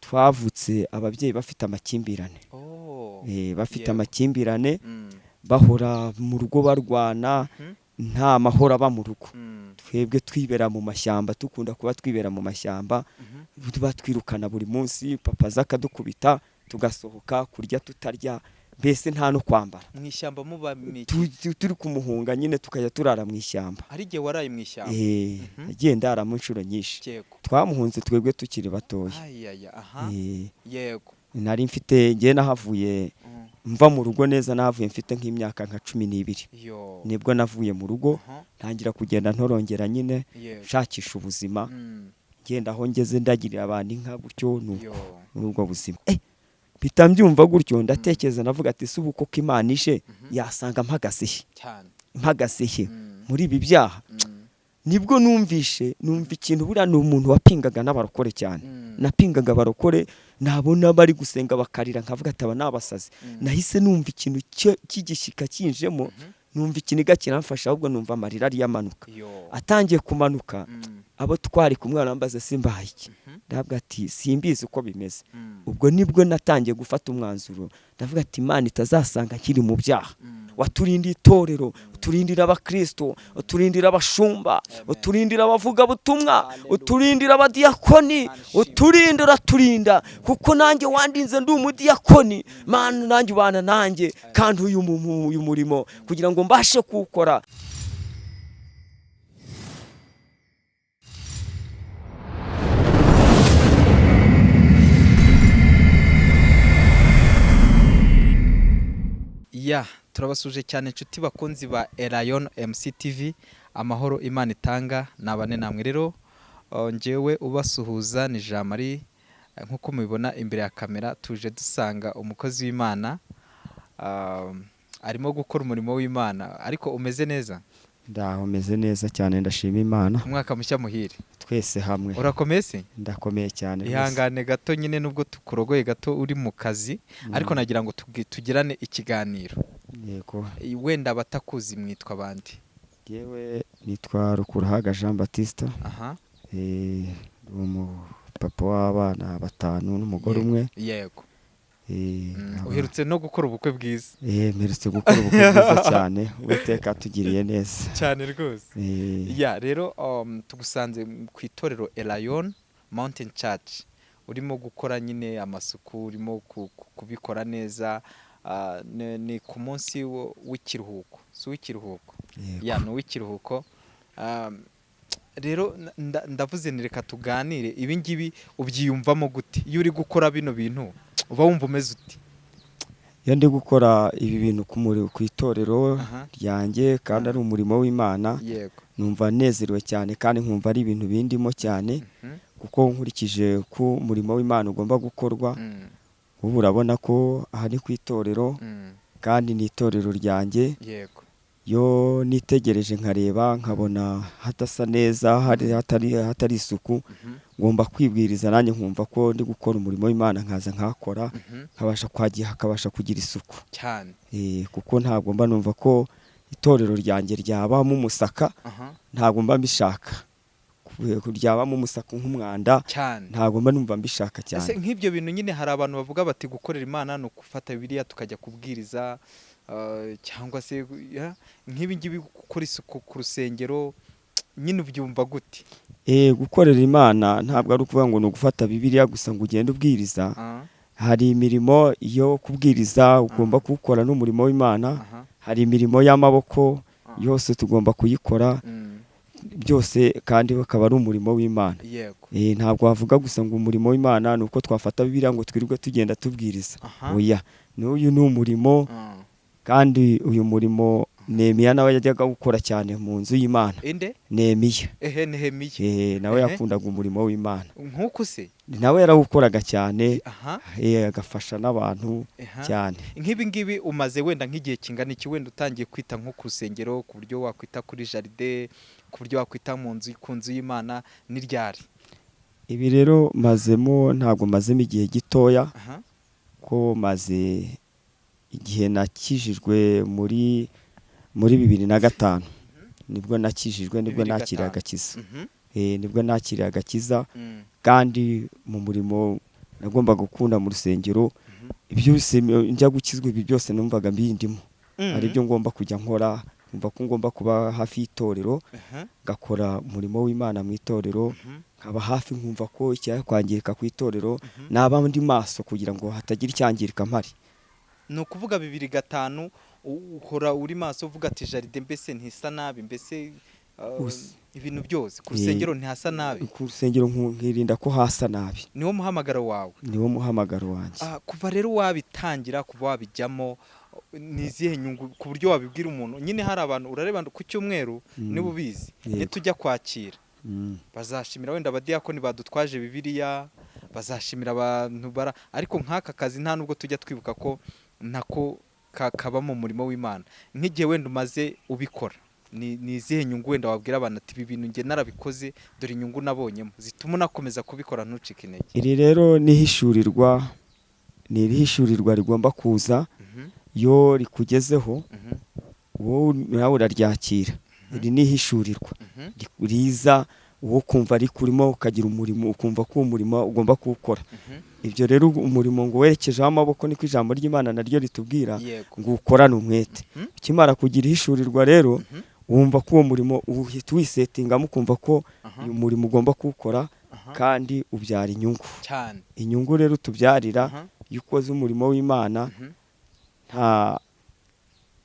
twavutse ababyeyi bafite amakimbirane. Bafite yego. amakimbirane bahora mu rugo barwana, nta mahoro aba mu rugo. Twebwe twibera mu mashyamba, dukunda kuba twibera mu mashyamba, batwirukana buri munsi, papa aza akadukubita, tugasohoka kurya tutarya, mbese nta no kwambara. Mu ishyamba muba miki? Turi kumuhunga nyine tukajya turara mu ishyamba. Hari igihe waraye mu ishyamba? Agiye ndara mu nshuro nyinshi. Yego. Twamuhunze twebwe tukiri batoya. Yego. Nari mfite ngiye nahavuye mva mu rugo neza, nahavuye mfite nk'imyaka nka 12. Nibwo navuye mu rugo ntangira kugenda ntorongera nyine shakisha ubuzima, ngenda aho ngeze ndagirira abantu inka gutyo nuko muri ubwo buzima. Bita mbyumva gutyo ndatekereza navuga ati subu koko Imana ije yasanga mpagasehe muri ibi byaha. Nibwo numva ikintu buriya ni umuntu wapingaga n'abarokore cyane. Napingaga abarokore, nabona bari gusenga bakarira nkavuga ati aba nabasazi. Nahise numva ikintu cy'igishyika kinjemo, numva ikiniga kiramfasha, ahubwo numva amarira ari yamanuka. Atangiye kumanuka, abo twari kumwe barambaza simbaye iki. Ndavuga ati simbizi uko bimeze. Ubwo nibwo natangiye gufata umwanzuro, ndavuga ati Imana itazasanga nkiri mu byaha. Waturindira itorero, uturindira abakristo, uturindira abashumba, uturindira abavuga butumwa, uturindira abadiyakoni, turinda kuko nanjye wandinze ndi umudiyakoni. Mana nanjye ubana nanjye kandi uyu murimo kugira ngo mbashe kuwukora. Turabasuje cyane inshuti bakunzi ba Elion MC TV, amahoro Imana itanga nabane namwe. Rero njyewe ubasuhuza ni Jean Marie, nkuko mubibona imbere ya kamera tuje dusanga umukozi w'Imana, arimo gukora umurimo w'Imana. Ariko umeze neza? Ndaho meze neza cyane, ndashima Imana. Umwaka mushya muhire twese hamwe. Urakomeye se? Ndakomeye cyane. Ihangane gato nyine nubwo tukurogoye gato uri mu kazi, ariko nagira ngo tugirane ikiganiro. Yego. Wenda batakuzi mwitwa bandi? Yewe nitwa Rukurahaga Jean Baptiste. Papa w'abana 5 n'umugore umwe. Yego. Uherutse no gukora ubukwe bwiza? Mperutse gukora ubukwe bwiza cyane, Uwiteka tugiriye neza cyane rwose. Rero tugusanze ku itorero Elion Mountain Church, urimo gukora nyine amasuku, urimo kubikora neza. Ni ku munsi w'ikiruhuko, si w'ikiruhuko? Ni w'ikiruhuko. Rero ndavuze ni reka tuganire, ibi ngibi ubyiyumvamo gute iyo uri gukora bino bintu? Uba wumva umeze uti? Iyo ndi gukora ibi bintu ku itorero ryanjye kandi ari umurimo w'Imana, numva nezerewe cyane kandi nkumva ari ibintu bindimo cyane, kuko nkurikije ko umurimo w'Imana ugomba gukorwa. Ubu urabona ko aha ni ku itorero kandi ni itorero ryanjye. Yo nitegereje nkareba nkabona hadasa neza, hatari isuku, ngomba kwibwiriza nanjye nkumva ko ndi gukora umurimo w'Imana, nkaza nkakora nkabasha kwagiha hakabasha kugira isuku cyane. Kuko ntabwo mba numva ko itorero ryanjye ryabamo umusaka, ntabwo mba mbishaka kuryabamo umusaka nk'umwanda, ntabwo mba numva mbishaka cyane. Ese nk'ibyo bintu nyine hari abantu bavuga bati gukorera Imana no gufata Bibiliya tukajya kubwiriza, cyangwa se nk'ibi ngibi gukora isuku ku rusengero, nyine ubyumva gute? Gukorera Imana ntabwo ari ukuvuga ngo ni ugufata Bibiliya gusa ngo ugende ubwiriza. Hari imirimo yo kubwiriza ugomba kuwukora n'umurimo w'Imana. Hari imirimo y'amaboko yose tugomba kuyikora byose, kandi bakaba ari umurimo w'Imana. Ntabwo wavuga gusa ngo umurimo w'Imana ni uko twafata Bibiliya ngo twirirwe tugenda tubwiriza. Oya, n'uyu ni umurimo, kandi uyu murimo Nehemiya nawe yajyaga gukora cyane mu nzu y'Imana. Nehemiya. Nawe yakundaga umurimo w'Imana. Nkuko se? Nawe yarawukoraga cyane, agafasha n'abantu cyane. Nk'ibi ngibi umaze wenda nk'igihe kingana iki wenda utangiye kwita nko ku rusengero, ku buryo wakwita kuri jaride, ku buryo wakwita ku nzu y'Imana, ni ryari? Ibi rero mazemo, ntabwo mazemo igihe gitoya, ko maze igihe nakijijwe muri 2005. Nibwo nakijijwe, nibwo nakiriye agakiza. Nibwo nakiriye agakiza, kandi mu murimo nagombaga gukunda mu rusengero ibyo njya gukizwa ibi byose numvaga mbindimo ari byo ngomba kujya nkora, numva ko ngomba kuba hafi y'itorero gakora umurimo w'Imana mu itorero, nkaba hafi nkumva ko icyaha kwangirika ku itorero naba ndi maso kugira ngo hatagira icyangirika mpari. Ni ukuvuga 2005 uhora uri maso uvuga ati jaride mbese ntisa nabi, mbese ibintu byose ku rusengero ntihasa nabi. Ku rusengero nkirinda ko hasa nabi. Niwo muhamagaro wawe? Niwo muhamagaro wanjye. Kuva rero wabitangira, kuva wabijyamo, nizihe nyungu ku buryo wabibwira umuntu? Nyine hari abantu urareba ku cyumweru niba ubizi nitujya kwakira bazashimira wenda abadiyakoni badutwaje Bibiliya, bazashimira abantu ariko nk'aka kazi nta nubwo tujya twibuka ko nako kaba mu murimo w'Imana. Nk'igihe wenda umaze ubikora, ni izihe nyungu wenda wabwira abantu ati ibi bintu nge narabikoze dore inyungu nabonyemo zituma unakomeza kubikora ntucike intege? Iri rero nihishurirwa rigomba kuza yo rikugezeho wowe nawe uraryakira. Iri nihishurirwa riza wowe kumva ari kurimo ukagira umurimo, ukumva ko umurimo ugomba kuwukora. Ibyo rero umurimo ngo werekejeho amaboko niko ijambo ry'Imana naryo ritubwira ngo ukorane umwete. Ukimara kugira ihishurirwa rero wumva ko uwo murimo uhita wisetingamo, ukumva ko uyu murimo ugomba kuwukora kandi ubyara inyungu cyane. Inyungu rero tubyarira iyo ukoze umurimo w'Imana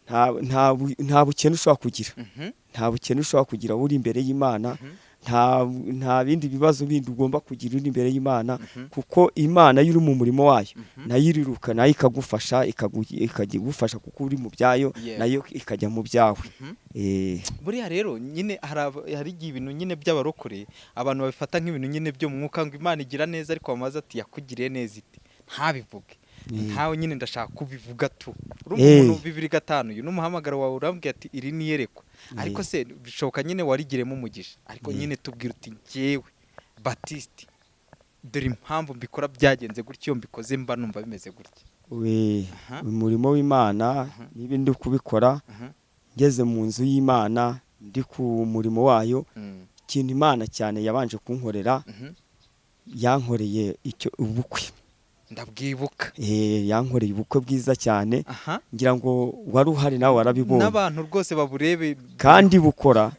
nta bukene ushobora kugira, nta bukene ushobora kugira uri imbere y'Imana, nta bindi bibazo bindi ugomba kugira uri imbere y'Imana, kuko Imana iyo uri mu murimo wayo nayo iriruka, nayo ikagufasha ikagufasha kuko uri mu byayo, nayo ikajya mu byawe. Buriya rero nyine hari ibintu nyine by'abarokore abantu babifata nk'ibintu nyine byo mu mwuka ngo Imana igira neza, ariko bamaze ati yakugiriye neza ite ntabivuge. Ntawe nyine ndashaka kubivuga tu. Umuntu 2005 uyu n'umuhamagaro wawe urambwiye ati iri niyerekwa, ariko se bishoboka nyine warigiremo umugisha, ariko nyine tubwira uti ngewe Baptiste dore impamvu mbikora byagenze gutyo, mbikoze mba numva bimeze gutya. Umurimo w'Imana niba ndi kubikora ngeze mu nzu y'Imana ndi ku murimo wayo, ikintu Imana cyane yabanje kunkorera, yankoreye icyo ubukwe. Ndabwibuka yankoreye ubukwe bwiza cyane, ngira ngo wari uhari nawe warabibonye, n'abantu rwose baburebe kandi bukora.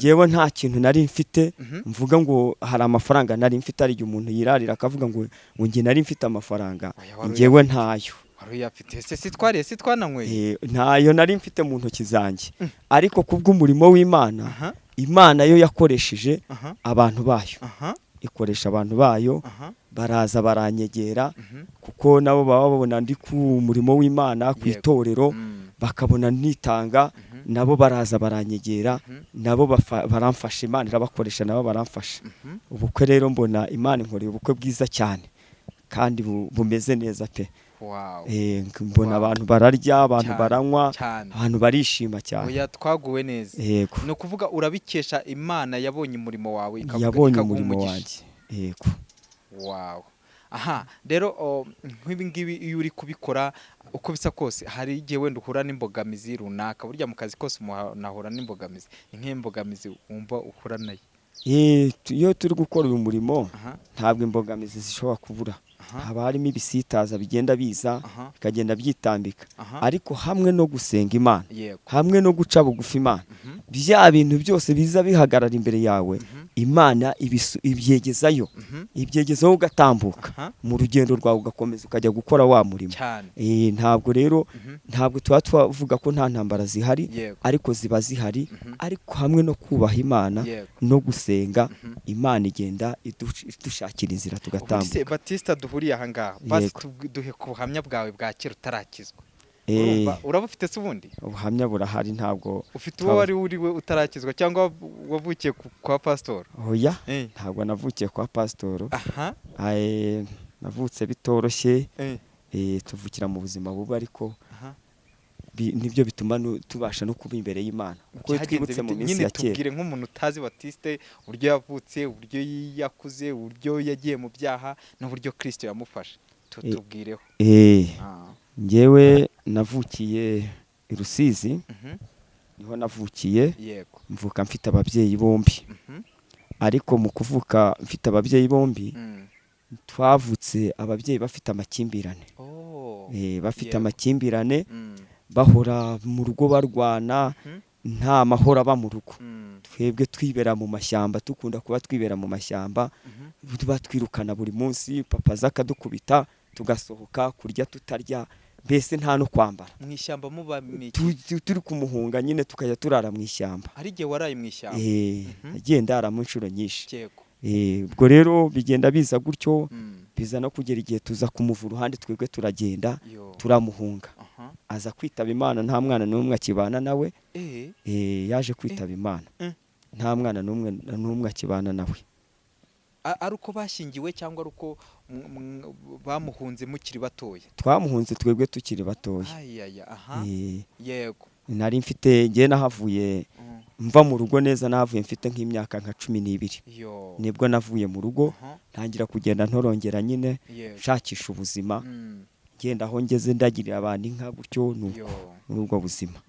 Ngewe nta kintu nari mfite mvuga ngo hari amafaranga nari mfite, ari umuntu yirarira akavuga ngo nge nari mfite amafaranga, ngewe ntayo. Waruyafite se sitwariye sitwananyweye? Ntayo nari mfite mu ntoki zanjye, ariko kubw'umurimo w'Imana, Imana yo yakoresheje abantu bayo, ikoresha abantu bayo, baraza baranyegera kuko nabo baba babona ndi ku murimo w'Imana ku itorero, bakabona nitanga, nabo baraza baranyegera, nabo baramfasha, Imana irabakoresha, nabo baramfasha. Ubukwe rero mbona Imana inkoreye ubukwe bwiza cyane kandi bumeze neza pe. Mbona abantu bararya, abantu baranywa, abantu barishima cyane. Oya twaguwe neza. No kuvuga urabikesha Imana yabonye umurimo wawe yabonye umurimo wanjye. Yego. Wow. Rero nk'ibi ngibi iyo uri kubikora uko bisa kose, hari igihe wenda uhura n'imbogamizi runaka. Burya mu kazi kose nahura n'imbogamizi. Nk'imbogamizi wumva uhura nayo? Iyo turi gukora uyu murimo ntabwo imbogamizi zishobora kubura. Haba harimo ibisitaza bigenda biza bikagenda byitambika, ariko hamwe no gusenga Imana, hamwe no guca bugufi Imana, bya bintu byose biza bihagarara imbere yawe, Imana ibyegezayo, ibyegezaho ugatambuka mu rugendo rwawe, ugakomeza ukajya gukora wa murimo. Ntabwo rero ntabwo tuba twavuga ko nta ntambara zihari, ariko ziba zihari, ariko hamwe no kubaha Imana no gusenga, Imana igenda idushakira inzira tugatambuka. Baptiste duhuriye aha ngaha, basi duhe ku buhamya bwawe bwa kera utarakizwa. Uraba ufite se ubundi? Ubuhamya burahari. Ntabwo ufite uwo wari uriwe utarakizwa cyangwa wavukiye kwa pastor? Oya, ntabwo navukiye kwa pastor. Navutse bitoroshye, tuvukira mu buzima bubi, ariko nibyo bituma tubasha no kuba imbere y'Imana, kuko twibutse mu minsi ya kera. Tubwire nk'umuntu utazi Baptiste uburyo yavutse, uburyo yakuze, uburyo yagiye mu byaha, n'uburyo Kristo yamufasha, tutubwireho. Ngewe navukiye i Rusizi, niho navukiye, mvuka mfite ababyeyi bombi, ariko mu kuvuka mfite ababyeyi bombi twavutse ababyeyi bafite amakimbirane. Bafite yego. amakimbirane, bahora mu rugo barwana, nta mahoro aba mu rugo. Twebwe twibera mu mashyamba, dukunda kuba twibera mu mashyamba, batwirukana buri munsi, papa zakadukubita, tugasohoka kurya tutarya, mbese nta no kwambara. Mu ishyamba muba turi kumuhunga nyine tukajya turara mu ishyamba. Hari igihe waraye mu ishyamba? Nagiye ndara mu nshuro nyinshi. Yego. Ubwo rero bigenda biza gutyo, biza no kugera igihe tuza kumuva uruhande, twebwe turagenda turamuhunga. Aza kwitaba Imana, nta mwana n'umwe akibana nawe. Yaje kwitaba Imana, nta mwana n'umwe akibana nawe. Ari uko bashyingiwe cyangwa ari uko bamuhunze mukiri batoya? Twamuhunze twebwe tukiri batoya. Yego. Nari mfite, ngiye nahavuye mva mu rugo neza, nahavuye mfite nk'imyaka nka 12. Nibwo navuye mu rugo, ntangira kugenda ntorongera nyine nshakisha ubuzima, ngenda aho ngeze ndagirira abantu inka, gutyo nuko muri ubwo buzima.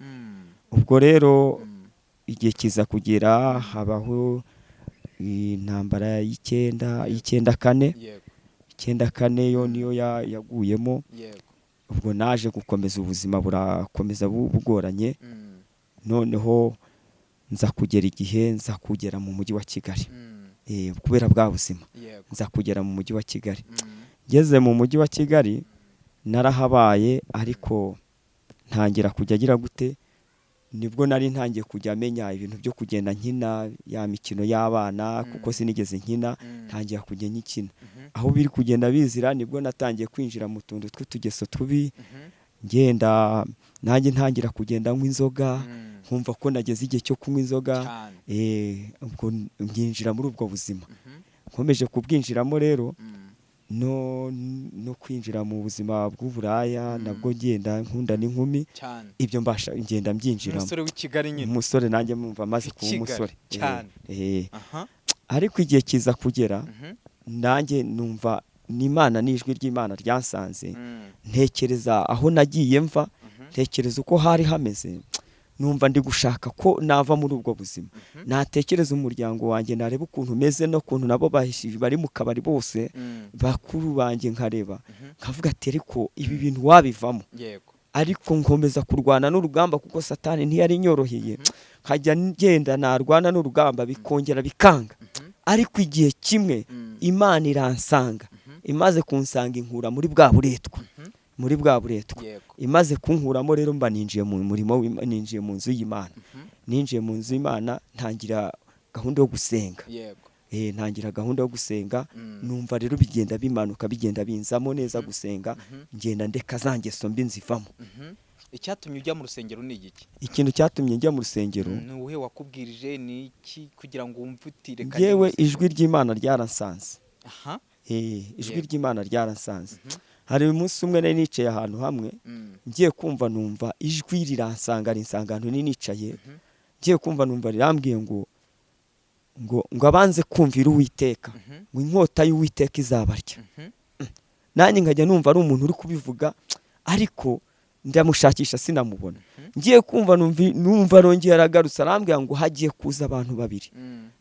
Ubwo rero igihe kiza kugera, habaho intambara y'Icyenda kane, yo niyo yaguyemo. Ubwo naje gukomeza ubuzima, burakomeza bugoranye. Noneho nza kugera igihe nza kugera mu mujyi wa Kigali, kubera bwa buzima nza kugera mu mujyi wa Kigali. Ngeze mu mujyi wa Kigali narahabaye, ariko ntangira kujya agira gute, nibwo nari ntangiye kujya amenya ibintu byo kugenda nkina ya mikino y'abana, kuko sinigeze nkina, ntangiye kujya nkina. Aho biri kugenda bizira, nibwo natangiye kwinjira mu tuntu tw'utugeso tubi, ngenda nanjye ntangira kugenda nywa inzoga, nkumva ko nageze igihe cyo kunywa inzoga. Ubwo nginjira muri ubwo buzima, nkomeje kubwinjiramo rero, no kwinjira mu buzima bw'uburaya, nabwo ngenda nkunda n'inkumi, ibyo mbasha ngenda mbyinjiramo. Umusore w'Ikigali nyine? Umusore, nanjye mwumva maze kuba umusore cyane. Ariko igihe kiza kugera, nanjye numva n'Imana, n'ijwi ry'Imana ryansanze, ntekereza aho nagiye mva, ntekereza uko hari hameze, numva ndi gushaka ko nava muri ubwo buzima. Natekereza umuryango wanjye, nareba ukuntu umeze, no kuntu nabo bari mu kabari bose, bakuru banjye nkareba, nkavuga ati ariko ibi bintu wabivamo. Ariko nkomeza kurwana n'urugamba, kuko Satani ntiyari nyoroheye. Nkajya ngenda narwana n'urugamba, bikongera bikanga. Ariko igihe kimwe Imana iransanga, imaze kunsanga inkura muri bwa buretwa. Imaze kunkuramo rero, mba ninjiye mu murimo, ninjiye mu nzu y'Imana. Ninjiye mu nzu y'Imana, ntangira gahunda yo gusenga. Ntangira gahunda yo gusenga, numva rero bigenda bimanuka, bigenda binzamo neza gusenga, ngenda ndeka za ngeso mbi nzivamo. Icyatumye ujya mu rusengero ni igiki? Ikintu cyatumye njya mu rusengero, ni uwuhe wakubwirije, ni iki, kugira ngo wumve utire? Yewe ijwi ry'Imana ryaransanze. Ijwi ry'Imana ryaransanze. Hari umunsi umwe nari nicaye ahantu hamwe, ngiye kumva numva ijwi riransanga, rinsanga ahantu nicaye, ngiye kumva numva rirambwiye ngo abanze kumvira Uwiteka, ngo inkota y'Uwiteka izabarya. Nanjye nkajya numva ari umuntu uri kubivuga, ariko ndamushakisha sinamubona. Ngiye kumva numva arongera aragarutse, arambwira ngo hagiye kuza abantu babiri,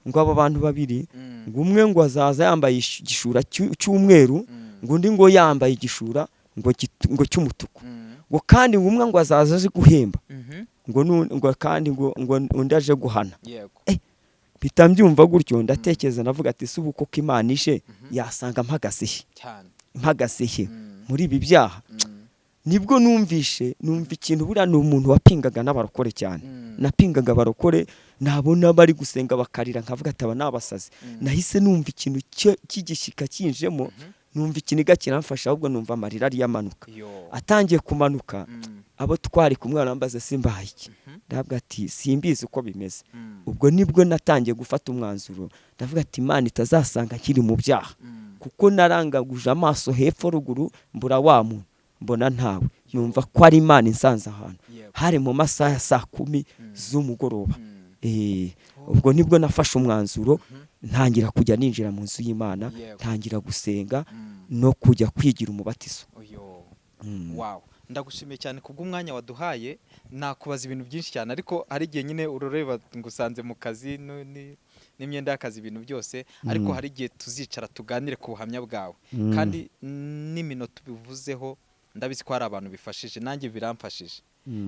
ngo abo bantu babiri, ngo umwe ngo azaza yambaye igishura cy'umweru, ngo undi ngo yambaye igishura ngo cy'umutuku, ngo kandi umwe ngo azaza aje guhemba, ngo kandi ngo undi aje guhana. Bita mbyumva gutyo, ndatekereza navuga ati se ubu koko Imana ije yasanga mpagasehe muri ibi byaha? Nibwo numva ikintu, buriya ni umuntu wapingaga n'abarokore cyane. Napingaga abarokore, nabona bari gusenga bakarira, nkavuga ati aba n'abasazi. Nahise numva ikintu cy'igishyika kinjemo, numva ikiniga kiramfasha, ahubwo numva amarira ari yamanuka. Atangiye kumanuka, abo twari kumwe barambaza simbaye iki, ndavuga ati simbizi uko bimeze. Ubwo nibwo natangiye gufata umwanzuro, ndavuga ati Imana itazasanga nkiri mu byaha, kuko narangaguje amaso hepfo ruguru, mbura wa muntu, mbona ntawe. Numva ko ari Imana insanze ahantu, hari mu masaha ya 10 z'umugoroba. Ubwo nibwo nafashe umwanzuro, ntangira kujya ninjira mu nzu y'Imana, ntangira gusenga no kujya kwigira umubatizo. Wow, ndagushimiye cyane kubw'umwanya waduhaye. Nakubaza ibintu byinshi cyane, ariko hari igihe nyine urureba ngusanze mu kazi n'imyenda y'akazi ibintu byose ariko hari igihe tuzicara tuganire ku buhamya bwawe kandi n'iminota bivuzeho ndabizi ko hari abantu bifashije nanjye biramfashije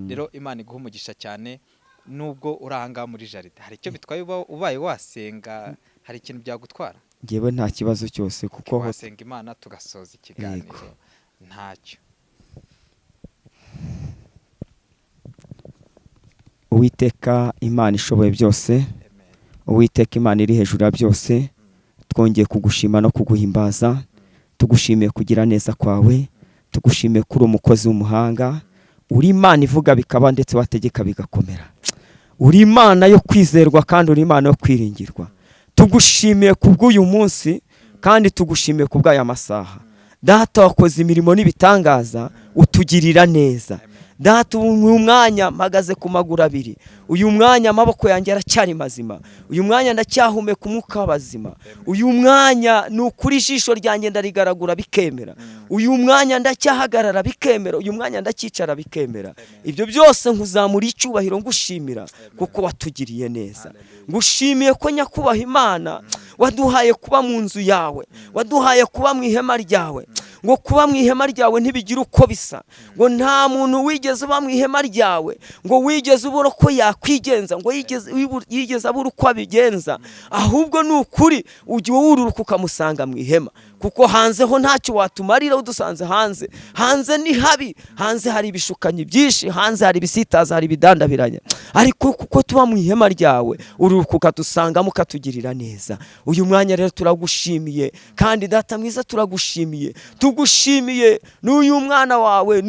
rero Imana iguha umugisha cyane nubwo urahanga muri jaride hari icyo bitwaye ubaye wasenga hari ikintu byagutwara ngewe nta kibazo cyose kuko wasenga Imana tugasoza ikiganiro ntacyo Uwiteka Imana ishoboye byose Uwiteka Imana iri hejuru ya byose twongeye kugushima no kuguhimbaza tugushimiye kugira neza kwawe tugushimiye kuri umukozi w'umuhanga uri Imana ivuga bikaba ndetse wategeka bigakomera uri Imana yo kwizerwa kandi uri Imana yo kwiringirwa tugushimiye kubw'uyu munsi kandi tugushimiye kubw'aya masaha data wakoze imirimo n'ibitangaza utugirira neza data uyu mwanya mpagaze ku maguru abiri uyu mwanya amaboko yanjye aracyari mazima uyu mwanya ndacyahumeka umwuka w'abazima uyu mwanya ni ukuri ijisho ryanjye ndarigaragura bikemera uyu mwanya ndacyahagarara bikemera uyu mwanya ndacyicara bikemera ibyo byose nkuzamura icyubahiro ngushimira kuko watugiriye neza ngushimiye ko nyakubaha Imana waduhaye kuba mu nzu yawe waduhaye kuba mu ihema ryawe ngo kuba mu ihema ryawe ntibigira uko bisa ngo nta muntu wigeze uba mu ihema ryawe ngo wigeze ubura ko yakwigenza ngo yigeze abura uko abigenza ahubwo ni ukuri ujye wururuka ukamusanga mu ihema kuko hanze ho ntacyo watumarira udusanze hanze ni habi hanze hari ibishukanyi byinshi hanze hari ibisitaza hari ibidandabiranya ariko kuko tuba mu ihema ryawe ururuka ukadusangamo ukatugirira neza uyu mwanya rero turagushimiye kandi data mwiza turagushimiye tugushimiye n'uyu mwana wawe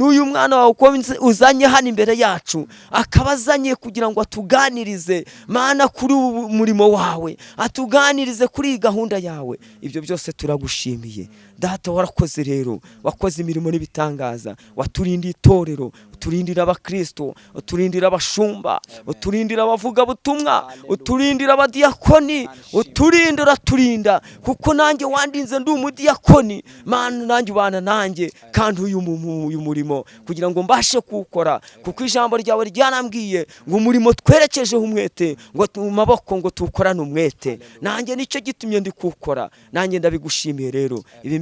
uko uzanye hano imbere yacu akaba azanye kugira ngo atuganirize Mana kuri ubu murimo wawe atuganirize kuri iyi gahunda yawe ibyo byose turagushimiye data warakoze rero wakoze imirimo n'ibitangaza waturindiye itorero uturindira abakristo uturindira abashumba uturindira abavuga butumwa uturindira abadiyakoni turinda kuko nanjye wandinze ndi umudiyakoni Mana nanjye ubana nanjye kandi uyu murimo kugira ngo mbashe kuwukora kuko ijambo ryawe ryanambwiye ngo umurimo twerekejeho umwete ngo mu maboko ngo tuwukorane umwete nanjye nicyo gitumye ndi kuwukora nanjye ndabigushimiye rero ibi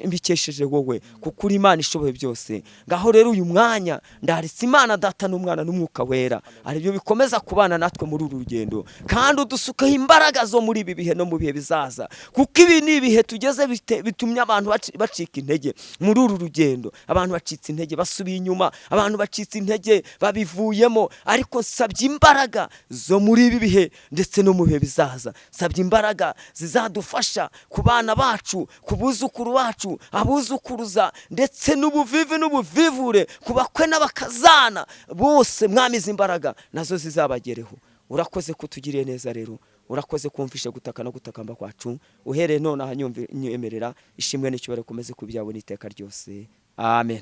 mbikesheje wowe kuko uri Imana ishoboye byose ngaho rero uyu mwanya ndaritse Imana data n'umwana n'umwuka wera aribyo bikomeza kubana natwe muri uru rugendo kandi udusukaho imbaraga zo muri ibi bihe no mu bihe bizaza kuko ibi ni ibihe tugeze bitumye abantu bacika intege muri uru rugendo abantu bacitse intege basubiye inyuma abantu bacitse intege babivuyemo ariko nsabye imbaraga zo muri ibi bihe ndetse no mu bihe bizaza nsabye imbaraga zizadufasha ku bana bacu ku buzukuru bacu abuzukuruza ndetse n'ubuvivi n'ubuvivure ku bakwe n'abakazana bose mwamize imbaraga nazo zizabagereho urakoze kutugiriye neza rero urakoze kumvisha gutaka no gutakamba kwacu uhereye none aha nyemerera ishimwe n'icyubahiro komeze kubyabona iteka ryose amen.